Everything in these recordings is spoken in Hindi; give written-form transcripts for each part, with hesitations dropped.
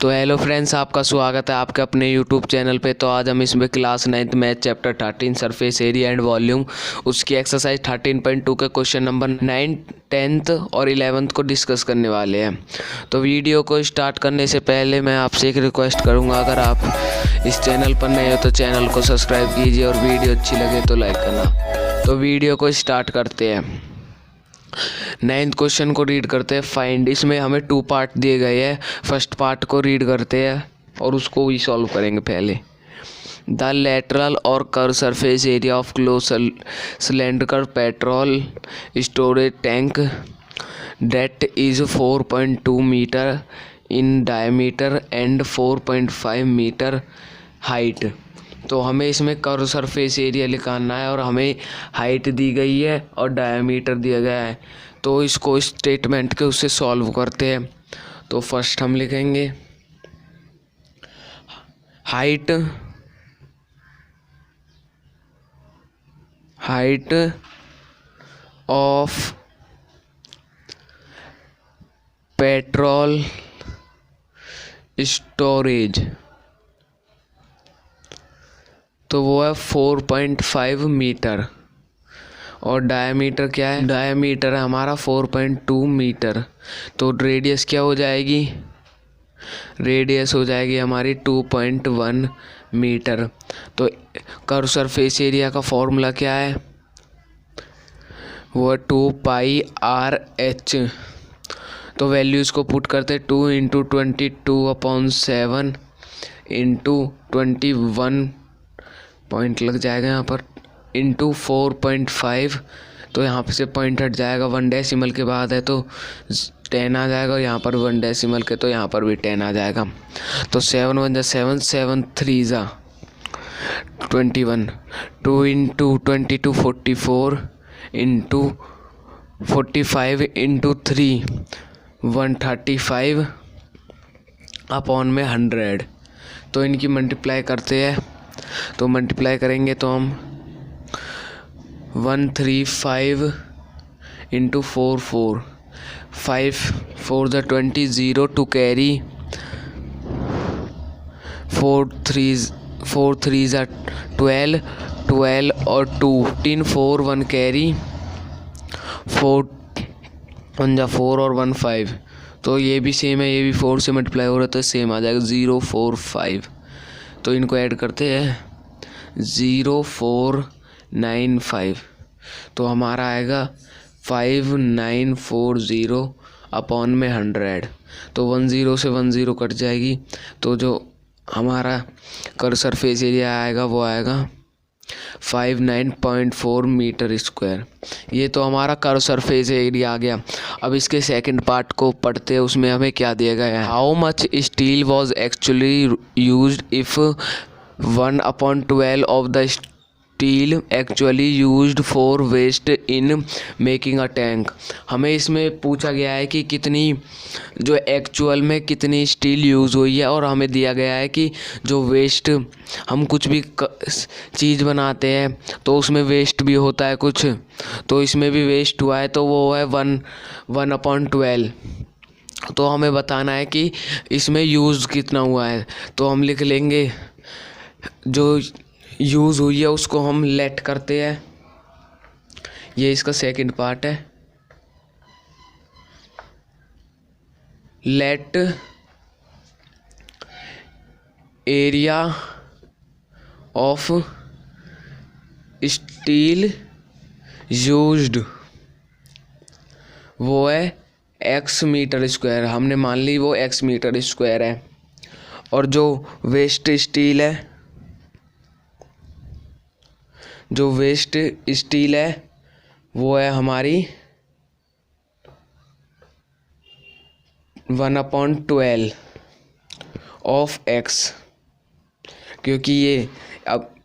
तो हेलो फ्रेंड्स, आपका स्वागत है आपके अपने यूट्यूब चैनल पे। तो आज हम इसमें class 9th math chapter 13 surface area and volume उसकी एक्सरसाइज 13.2 के क्वेश्चन नंबर 9, 10th और 11th को डिस्कस करने वाले हैं। तो वीडियो को स्टार्ट करने से पहले मैं आपसे एक रिक्वेस्ट करूँगा, अगर आप इस चैनल पर नए हो तो चैनल को सब्सक्राइब कीजिए और वीडियो अच्छी लगे तो लाइक करना। तो वीडियो को स्टार्ट करते हैं। 9th क्वेश्चन को रीड करते हैं। फाइंड, इसमें हमें 2 पार्ट दिए गए हैं। फर्स्ट पार्ट को रीड करते हैं और उसको ही सॉल्व करेंगे पहले। द लेटरल और curve surface area of close cylindrical petrol storage tank that is 4.2 metre in diameter and 4.5 metre height. तो हमें इसमें कर्व सरफेस एरिया निकालना है और हमें हाइट दी गई है और डायमीटर दिया गया है। तो इसको स्टेटमेंट के उससे सॉल्व करते हैं। तो फर्स्ट हम लिखेंगे हाइट ऑफ पेट्रोल स्टोरेज, तो वो है 4.5 मीटर और डायमीटर क्या है, डायमीटर है हमारा 4.2 मीटर। तो रेडियस क्या हो जाएगी, रेडियस हो जाएगी हमारी 2.1 मीटर। तो कर्व सरफेस एरिया का फॉर्मूला क्या है, वो है 2πRH। तो वैल्यूज़ को पुट करते 2 × 22/7 × 21 पॉइंट लग जाएगा यहाँ पर इंटू 4.5। तो यहाँ पे से पॉइंट हट जाएगा, 1 डेसिमल के बाद है तो 10 आ जाएगा, यहाँ पर 1 डेसिमल के तो यहाँ पर भी 10 आ जाएगा। तो 7 1 7 7 3 21, 2 × 22 44 × 45 × 3 135 अपॉन में 100। तो इनकी मल्टीप्लाई करते हैं। तो मल्टीप्लाई करेंगे तो हम 135 × 4 4 5 4 20 0 to carry 4 3 12 12 और 2 3 4 1 कैरी 4 1 4 और 1 5। तो ये भी सेम है, ये भी 4 से मल्टीप्लाई हो रहा है तो सेम आ जाएगा 0 4 5। तो इनको ऐड करते हैं 0495। तो हमारा आएगा 5940 अपॉन में 100। तो 10 से 10 कट जाएगी। तो जो हमारा कर्व सरफेस एरिया आएगा वो आएगा 59.4 मीटर स्क्वायर। ये तो हमारा कर्व सरफेस एरिया आ गया। अब इसके सेकंड पार्ट को पढ़ते हैं, उसमें हमें क्या दिया गया है। How much steel was actually used if 1/12 of the steel actually used for waste in making a tank. हमें इसमें पूछा गया है कि कितनी जो एक्चुअल में कितनी स्टील यूज़ हुई है, और हमें दिया गया है कि जो वेस्ट हम कुछ भी चीज़ बनाते हैं तो उसमें वेस्ट भी होता है कुछ, तो इसमें भी वेस्ट हुआ है तो वो है 1/12। तो हमें बताना है कि इसमें यूज़ कितना हुआ है। तो हम लिख लेंगे जो यूज़ हुई है उसको हम लेट करते हैं। ये इसका सेकंड पार्ट है। Let area of steel used, वो है x मीटर स्क्वायर। हमने मान ली वो x मीटर स्क्वायर है। और जो वेस्ट स्टील है, जो वेस्ट स्टील है वो है हमारी 1/12 ऑफ x। क्योंकि ये अब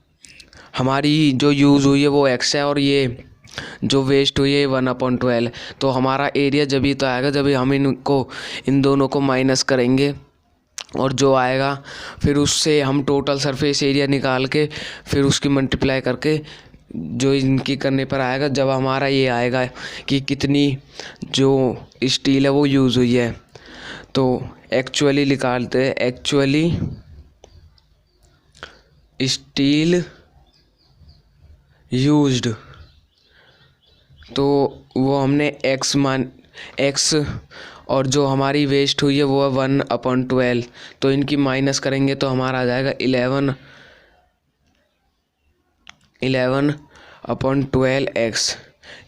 हमारी जो यूज़ हुई है वो x है और ये जो वेस्ट हुई है 1/12। तो हमारा एरिया जब ही तो आएगा जब हम इन दोनों को माइनस करेंगे और जो आएगा फिर उससे हम टोटल सरफेस एरिया निकाल के फिर उसकी मल्टीप्लाई करके जो इनकी करने पर आएगा, जब हमारा ये आएगा कि कितनी जो स्टील है वो यूज़ हुई है। तो एक्चुअली निकालते हैं, एक्चुअली स्टील यूज्ड, तो वो हमने एक्स और जो हमारी वेस्ट हुई है वो है 1/12, तो इनकी माइनस करेंगे तो हमारा आ जाएगा 11/12x।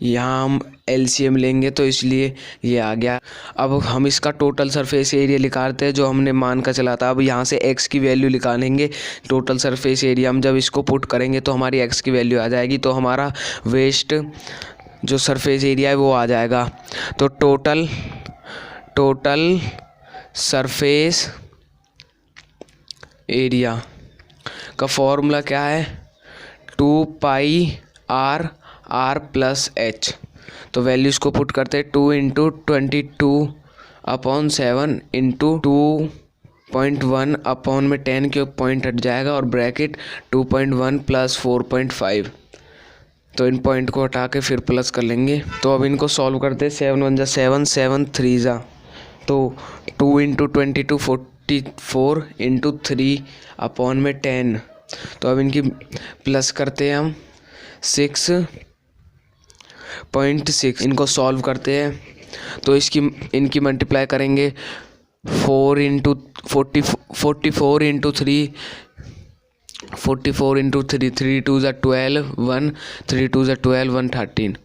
यहाँ हम एलसीएम लेंगे तो इसलिए ये आ गया। अब हम इसका टोटल सरफेस एरिया निकालते हैं जो हमने मान का चला था। अब यहाँ से x की वैल्यू निकालेंगे, टोटल सरफेस एरिया हम जब इसको पुट करेंगे तो हमारी x की वैल्यू आ जाएगी, तो हमारा वेस्ट जो सरफेस एरिया है वो आ जाएगा। तो टोटल सरफेस एरिया का फॉर्मूला क्या है, 2πr+h। तो वैल्यूज़ को पुट करते हैं, 2 × 22/7 × 2.1/10 के पॉइंट हट जाएगा और ब्रैकेट 2.1 + 4.5। तो इन पॉइंट को हटा के फिर प्लस कर लेंगे। तो अब इनको सॉल्व करते हैं, 7 × 1 = 7, 7 × 3 = तो 2 × 22 44 × 3/10। तो अब इनकी प्लस करते हैं हम 6.6। इनको सॉल्व करते हैं तो इनकी मल्टीप्लाई करेंगे 44 × 3 3 2 = 12 1 3 2 = 12 113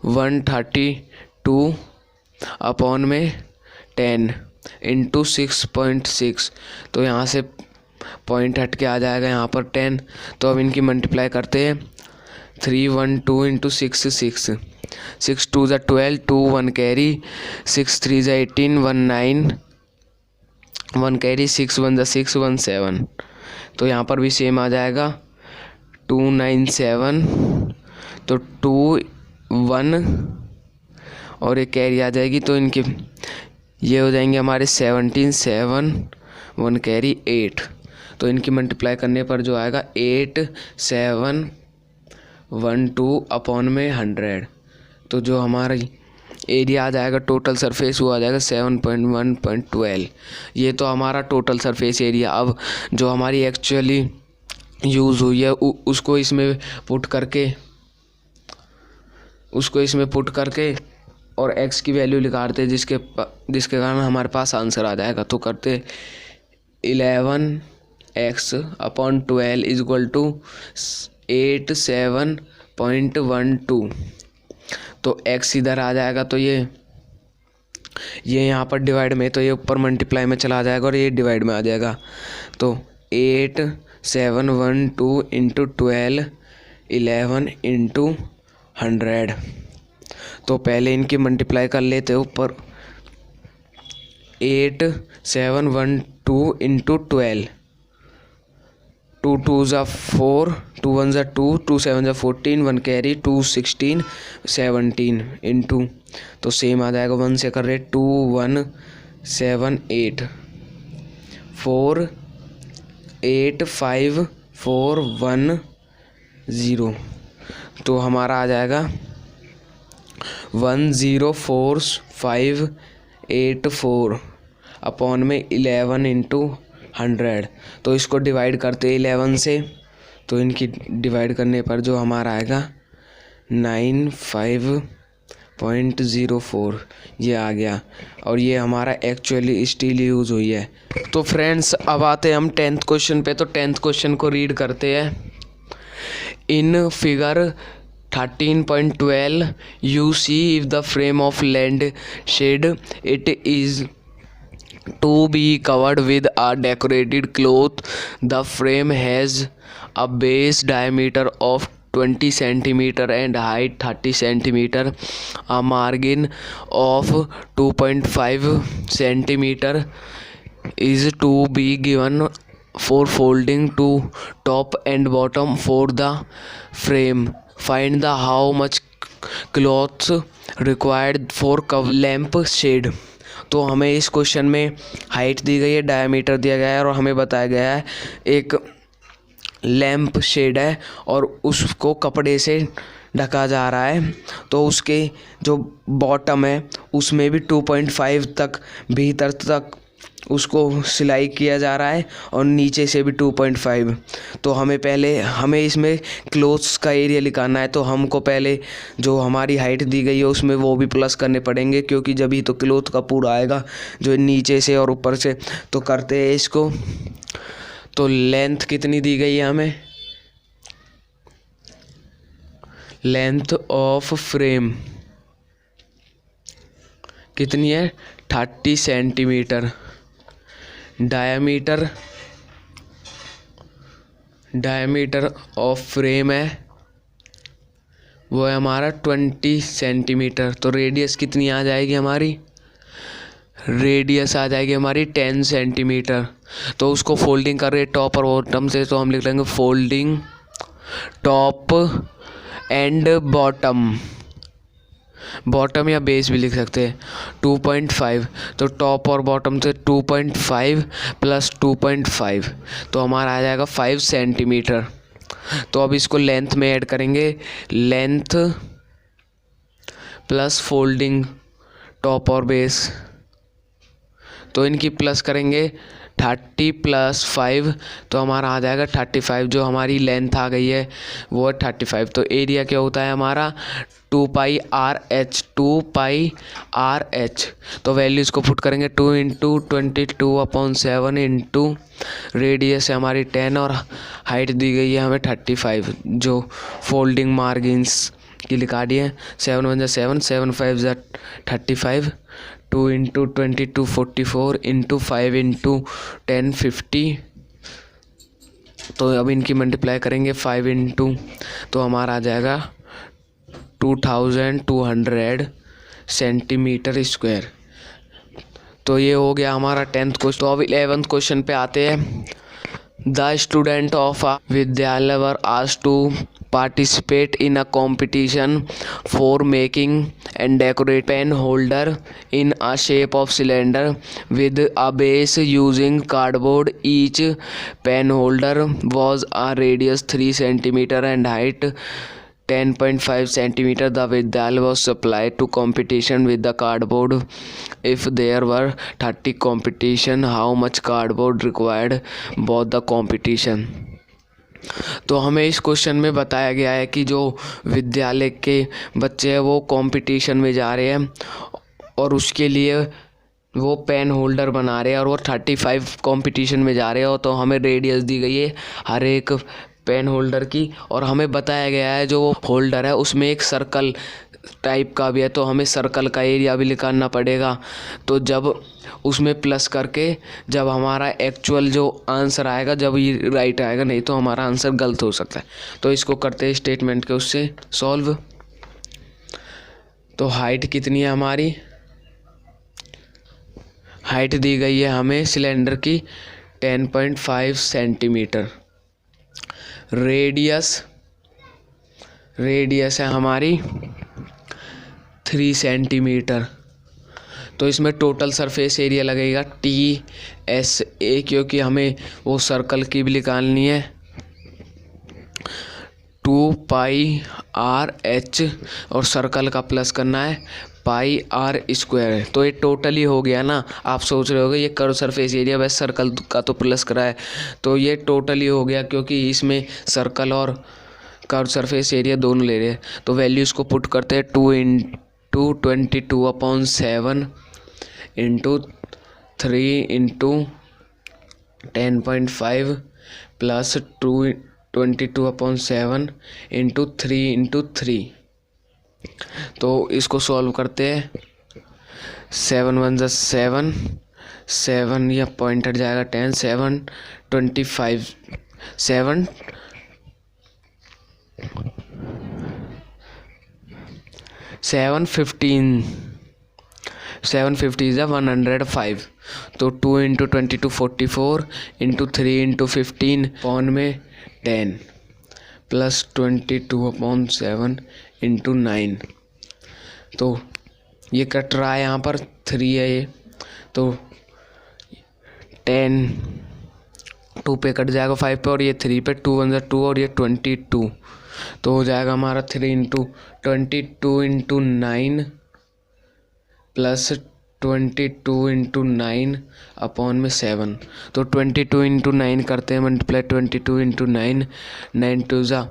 132/10 × 6.6। तो यहाँ से पॉइंट हट के आ जाएगा यहाँ पर 10। तो अब इनकी मल्टीप्लाई करते हैं, 312 × 6 6 6 2 = 12 2 1 कैरी 6 3 = 18 1 9 1 कैरी 6 1 = 6 1 7। तो यहाँ पर भी सेम आ जाएगा 297। तो 2 1 और एक कैरी आ जाएगी, तो इनके ये हो जाएंगे हमारे 17 7 1 कैरी 8। तो इनकी मल्टीप्लाई करने पर जो आएगा 8712/100। तो जो हमारा एरिया आ जाएगा टोटल सरफेस वो आ जाएगा 7.1.12। ये तो हमारा टोटल सरफेस एरिया। अब जो हमारी एक्चुअली यूज़ हुई है उसको इसमें पुट करके और x की वैल्यू निकालते हैं, जिसके कारण हमारे पास आंसर आ जाएगा। तो करते 11x/12 = 87.12। तो x इधर आ जाएगा, तो ये यहाँ पर डिवाइड में, तो ये ऊपर मल्टीप्लाई में चला जाएगा और ये डिवाइड में आ जाएगा। तो 8712 × 12 11 × 100। तो पहले इनकी मल्टीप्लाई कर लेते हैं ऊपर, 8712 × 12 2 2 = 4 2 1 = 2 2 7 = 14 1 कैरी 2 16 17 इंटू, तो सेम आ जाएगा 1 से कर रहे 2 1 7 8 4 8 5 4 1 0। तो हमारा आ जाएगा 104,584/11 × 100। तो इसको डिवाइड करते 11 से, तो इनकी डिवाइड करने पर जो हमारा आएगा 95.04 ये आ गया। और ये हमारा एक्चुअली स्टील यूज़ हुई है। तो फ्रेंड्स अब आते हैं हम 10th क्वेश्चन पे। तो 10th क्वेश्चन को रीड करते हैं। In figure 13.12 you see if the frame of land shed it is to be covered with a decorated cloth. The frame has a base diameter of 20 centimeter and height 30 centimeter. A margin of 2.5 centimeter is to be given for folding to top and bottom for the frame. Find the how much cloth required for lamp shade. तो हमें इस क्वेश्चन में हाइट दी गई है, डायमीटर दिया गया है और हमें बताया गया है एक लैंप शेड है और उसको कपड़े से ढका जा रहा है, तो उसके जो बॉटम है उसमें भी 2.5 तक भीतर तक उसको सिलाई किया जा रहा है और नीचे से भी 2.5। तो हमें इसमें क्लोथ्स का एरिया निकालना है, तो हमको पहले जो हमारी हाइट दी गई है उसमें वो भी प्लस करने पड़ेंगे, क्योंकि जब ही तो क्लोथ का पूरा आएगा जो नीचे से और ऊपर से। तो करते हैं इसको। तो लेंथ कितनी दी गई है हमें, लेंथ ऑफ फ्रेम कितनी है 30 सेंटीमीटर। डायमीटर ऑफ फ्रेम है वो है हमारा 20 सेंटीमीटर। तो रेडियस कितनी आ जाएगी हमारी, रेडियस आ जाएगी हमारी 10 सेंटीमीटर। तो उसको फोल्डिंग कर रहे टॉप और बॉटम से, तो हम लिख लेंगे फोल्डिंग टॉप एंड बॉटम या बेस भी लिख सकते हैं 2.5। तो टॉप और बॉटम से 2.5 प्लस 2.5 तो हमारा आ जाएगा 5 सेंटीमीटर। तो अब इसको लेंथ में ऐड करेंगे, लेंथ प्लस फोल्डिंग टॉप और बेस, तो इनकी प्लस करेंगे 30 प्लस 5 तो हमारा आ जाएगा 35। जो हमारी लेंथ आ गई है वो है 35। तो एरिया क्या होता है हमारा 2πRH, 2πRH। तो वैल्यूज़ को पुट करेंगे 2 इंटू 22/7 इंटू रेडियस है हमारी 10 और हाइट दी गई है हमें 35। जो फोल्डिंग मार्जिन्स की लिखा दी है 7 1 7 7 5 35, 2 इंटू 22 44 इंटू 5 इंटू 10 50। तो अब इनकी मल्टीप्लाई करेंगे 5 इंटू, तो हमारा आ जाएगा 2200 सेंटीमीटर स्क्वायर। तो ये हो गया हमारा 10th क्वेश्चन। तो अब 11th क्वेश्चन पे आते हैं। द स्टूडेंट ऑफ अ विद्यालय were asked to participate in a competition for making and decorate pen holder in a shape of cylinder with a base using cardboard. Each pen holder was a radius 3 centimeter and height 10.5 centimeter. The Vidyalaya was supplied to competition with the cardboard. If there were 30 competition, how much cardboard required both the competition? तो हमें इस क्वेश्चन में बताया गया है कि जो विद्यालय के बच्चे हैं वो कंपटीशन में जा रहे हैं और उसके लिए वो पेन होल्डर बना रहे हैं और वो 35 कंपटीशन में जा रहे हैं। तो हमें रेडियस दी गई है हर एक पेन होल्डर की और हमें बताया गया है जो होल्डर है उसमें एक सर्कल टाइप का भी है, तो हमें सर्कल का एरिया भी निकालना पड़ेगा। तो जब उसमें प्लस करके जब हमारा एक्चुअल जो आंसर आएगा जब ये राइट आएगा, नहीं तो हमारा आंसर गलत हो सकता है। तो इसको करते हैं स्टेटमेंट के उससे सॉल्व। तो हाइट कितनी है हमारी, हाइट दी गई है हमें सिलेंडर की 10.5 सेंटीमीटर। रेडियस है हमारी 3 सेंटीमीटर। तो इसमें टोटल सरफेस एरिया लगेगा TSA, क्योंकि हमें वो सर्कल की भी निकालनी है 2πRH और सर्कल का प्लस करना है πr²। तो ये टोटली हो गया ना। आप सोच रहे होगे ये कर्व सरफेस एरिया बस सर्कल का तो प्लस करा है, तो ये टोटली हो गया क्योंकि इसमें सर्कल और कर्व सरफेस एरिया दोनों ले रहे हैं। तो वैल्यूज़ को पुट करते हैं 2 into 22/7 into 3 into 10.5 plus 22/7 into 3 into 3। तो इसको सॉल्व करते हैं 7 1 7 7 या पॉइंट हट जाएगा 10 7 25 7 7 750 is 105। तो 2 इंटू 22 44 इंटू 3 इंटू 15 पॉन में 10 प्लस 22/7 इंटू 9। तो ये कट रहा है यहाँ पर 3 है ये, तो 10 2 पे कट जाएगा 5 पे और ये 3 पे 2 1 2 और ये 22 तो हो जाएगा हमारा 3 × 22 × 9 प्लस 22 × 9 अपॉन में 7। तो 22 × 9 करते हैं मल्टीप्लाई, 22 × 9, 9 2 ज़ा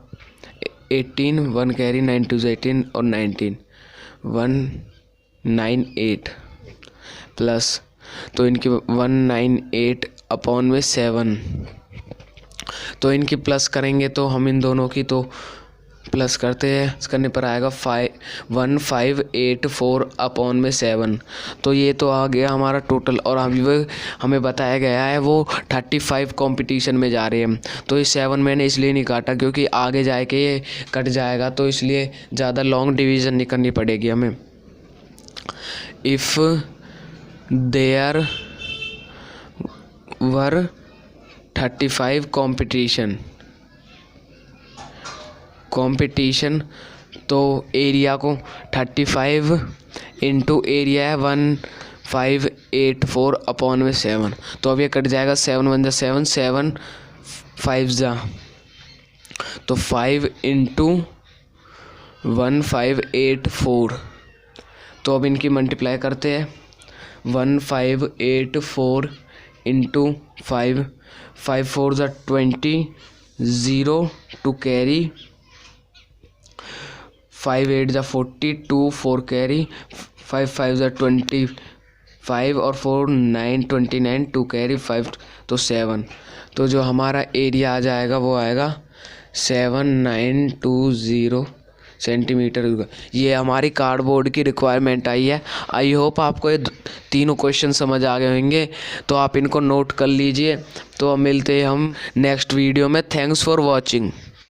18, 1 कैरी, 9 2 ज़ा 18 और 19, 198 प्लस, तो इनकी 198 अपॉन में 7। तो इनकी प्लस करेंगे तो हम इन दोनों की तो प्लस करते हैं, इस करने पर आएगा 1584 अपॉन में 7। तो ये तो आ गया हमारा टोटल, और अभी वो हमें बताया गया है वो 35 कंपटीशन में जा रहे हैं। तो ये 7 मैंने इसलिए नहीं काटा क्योंकि आगे जाके ये कट जाएगा, तो इसलिए ज़्यादा लॉन्ग डिवीज़न नहीं करनी पड़ेगी हमें। इफ़ देयर वर 35 कंपटीशन, तो एरिया को 35 इंटू एरिया है 1584 अपॉन में 7। तो अब ये कट जाएगा, 7 1 ज़ा 7, 7 5 ज़ा, तो 5 इंटू 1584। तो अब इनकी मल्टीप्लाई करते हैं, 1584 इंटू 5, 5 4 ज़ा 20, 0 2 कैरी, 5 8 ज़ा 40, 2 4 कैरी, 5 5 ज़ा 25 और 4 9 29, 2 कैरी 5, तो 7। तो जो हमारा एरिया आ जाएगा वो आएगा 7920 सेंटीमीटर। ये हमारी कार्डबोर्ड की रिक्वायरमेंट आई है। आई होप आपको ये तीनों क्वेश्चन समझ आ गए होंगे, तो आप इनको नोट कर लीजिए। तो अब मिलते हैं हम नेक्स्ट वीडियो में। Thanks for watching.